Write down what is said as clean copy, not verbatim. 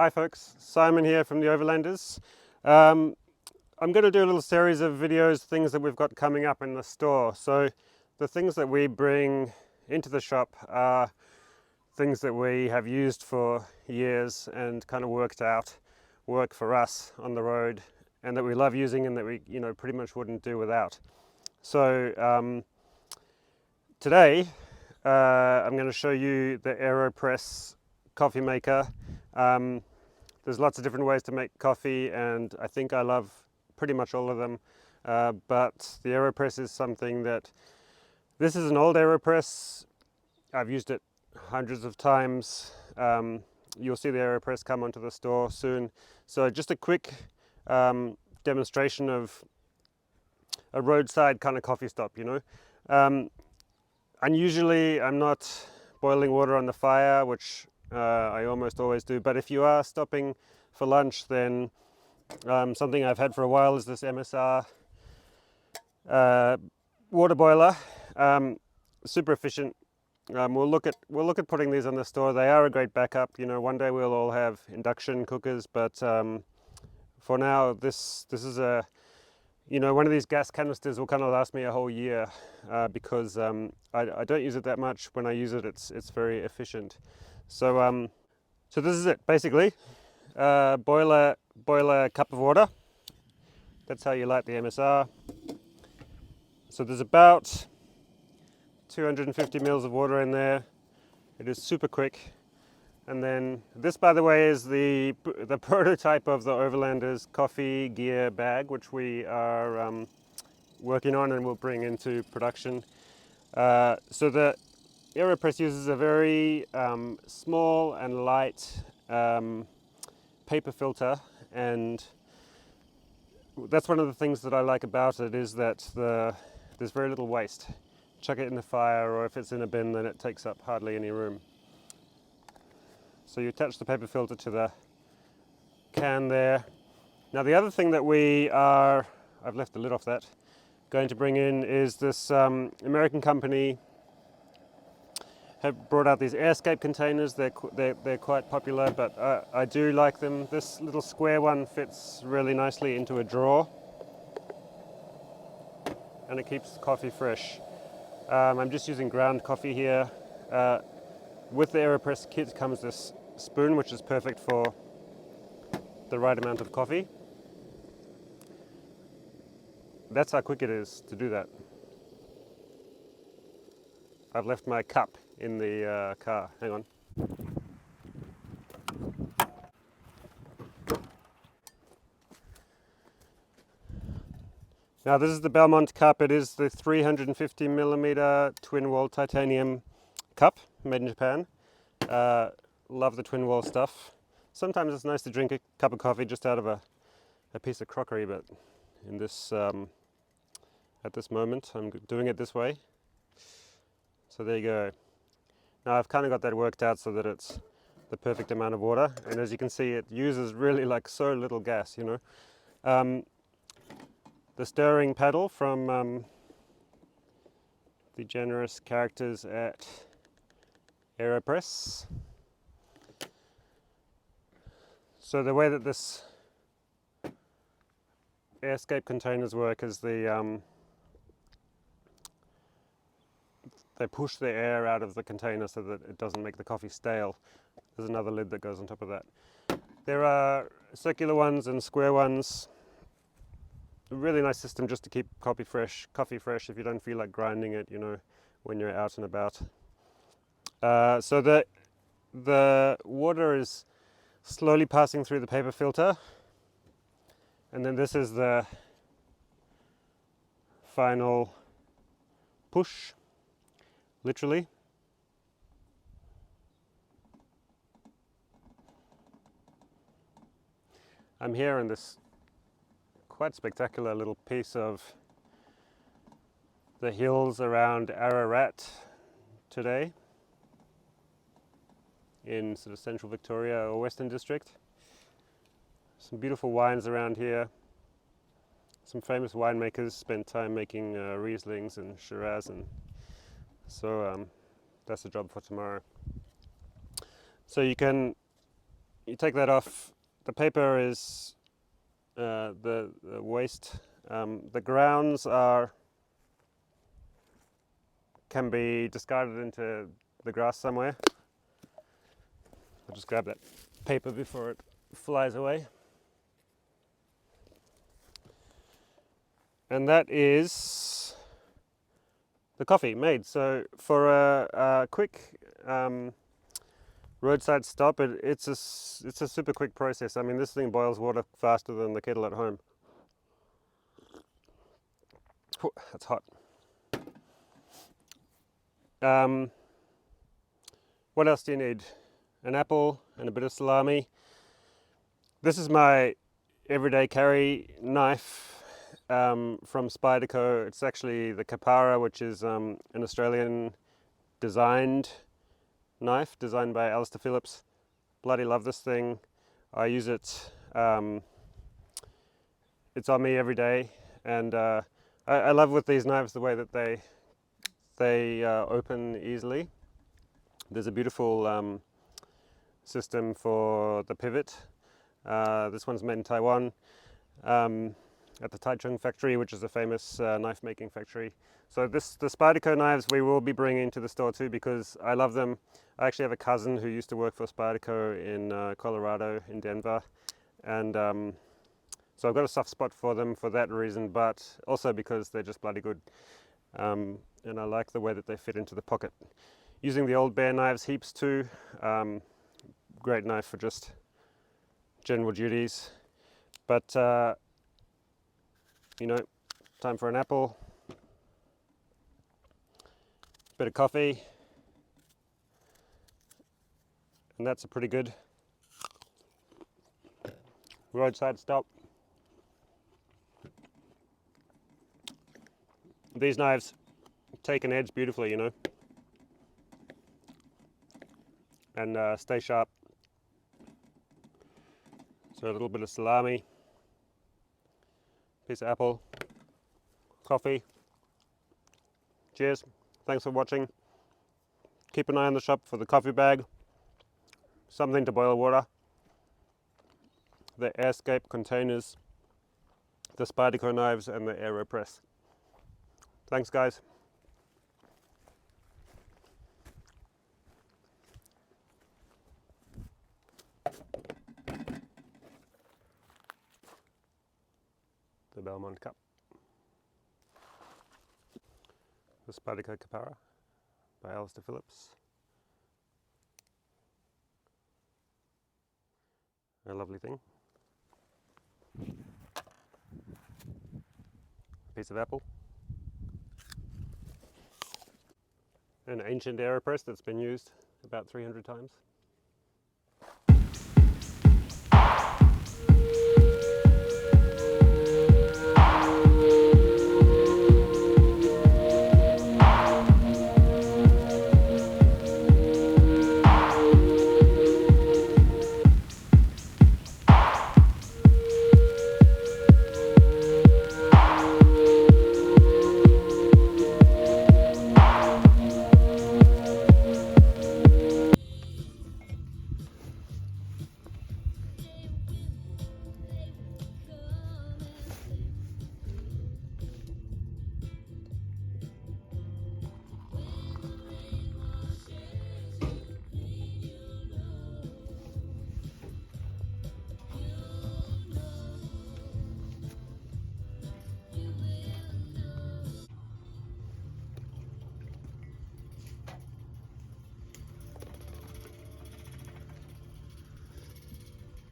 Hi folks, Simon here from the Overlanders. I'm going to do a little series of videos, things that we've got coming up in the store. So the things that we bring into the shop are things that we have used for years and kind of work for us on the road, and that we love using and that we pretty much wouldn't do without. So today I'm going to show you the Aeropress coffee maker. There's lots of different ways to make coffee, and I think I love pretty much all of them. But the Aeropress is something that, this is an old Aeropress. I've used it hundreds of times. You'll see the Aeropress come onto the store soon. So just a quick demonstration of a roadside kind of coffee stop, Unusually, I'm not boiling water on the fire, which I almost always do, but if you are stopping for lunch, then something I've had for a while is this MSR water boiler. Super efficient. We'll look at putting these on the store. They are a great backup. One day we'll all have induction cookers, but for now, this is a one of these gas canisters will kind of last me a whole year because I don't use it that much. When I use it, it's very efficient. So so this is it basically. Boil a cup of water. That's how you light the MSR. So there's about 250 mils of water in there. It is super quick. And then this, by the way, is the prototype of the Overlanders coffee gear bag, which we are working on and will bring into production. So the Aeropress uses a very small and light paper filter, and that's one of the things that I like about it, is that there's very little waste. Chuck it in the fire, or if it's in a bin, then it takes up hardly any room. So you attach the paper filter to the can there. Now the other thing that I've left the lid off that, going to bring in is this American company have brought out these Airscape containers. They're quite popular, but I do like them. This little square one fits really nicely into a drawer, and it keeps coffee fresh. I'm just using ground coffee here. With the Aeropress kit comes this spoon, which is perfect for the right amount of coffee. That's how quick it is to do that. I've left my cup in the car. Hang on. Now this is the Belmont Cup. It is the 350 millimeter twin wall titanium cup, made in Japan. Love the twin wall stuff. Sometimes it's nice to drink a cup of coffee just out of a piece of crockery, but in this at this moment I'm doing it this way. So there you go. Now I've kind of got that worked out so that it's the perfect amount of water, and as you can see, it uses really like so little gas, The stirring paddle from the generous characters at Aeropress. So the way that this Airscape containers work is they push the air out of the container so that it doesn't make the coffee stale. There's another lid that goes on top of that. There are circular ones and square ones. A really nice system just to keep coffee fresh if you don't feel like grinding it, when you're out and about. So the water is slowly passing through the paper filter, and then this is the final push, literally. I'm here in this quite spectacular little piece of the hills around Ararat today, in sort of central Victoria or Western District. Some beautiful wines around here. Some famous winemakers spent time making Rieslings and Shiraz, and so that's the job for tomorrow. So you can you take that off. The paper is the waste. The grounds can be discarded into the grass somewhere. I'll just grab that paper before it flies away. And that is the coffee made. So for a quick roadside stop, it's a super quick process. I mean, this thing boils water faster than the kettle at home. Whew, that's hot. What else do you need? An apple and a bit of salami. This is my everyday carry knife from Spyderco. It's actually the Capara, which is an Australian designed knife, designed by Alistair Phillips. Bloody love this thing. I use it. It's on me every day, and I love with these knives the way that they open easily. There's a beautiful system for the pivot. This one's made in Taiwan at the Taichung factory, which is a famous knife making factory. So the Spyderco knives we will be bringing to the store too, because I love them. I actually have a cousin who used to work for Spyderco in Colorado, in Denver, and so I've got a soft spot for them for that reason, but also because they're just bloody good, and I like the way that they fit into the pocket. Using the old Bear knives heaps too. Great knife for just general duties. But you know, time for an apple, bit of coffee, and that's a pretty good roadside stop. These knives take an edge beautifully, you know, and stay sharp. So a little bit of salami, piece of apple, coffee. Cheers. Thanks for watching. Keep an eye on the shop for the coffee bag, something to boil water, the Airscape containers, the Spyderco knives, and the Aeropress. Thanks, guys. The Belmont Cup. The Spyderco Capara by Alistair Phillips. A lovely thing. A piece of apple. An ancient Aeropress that's been used about 300 times.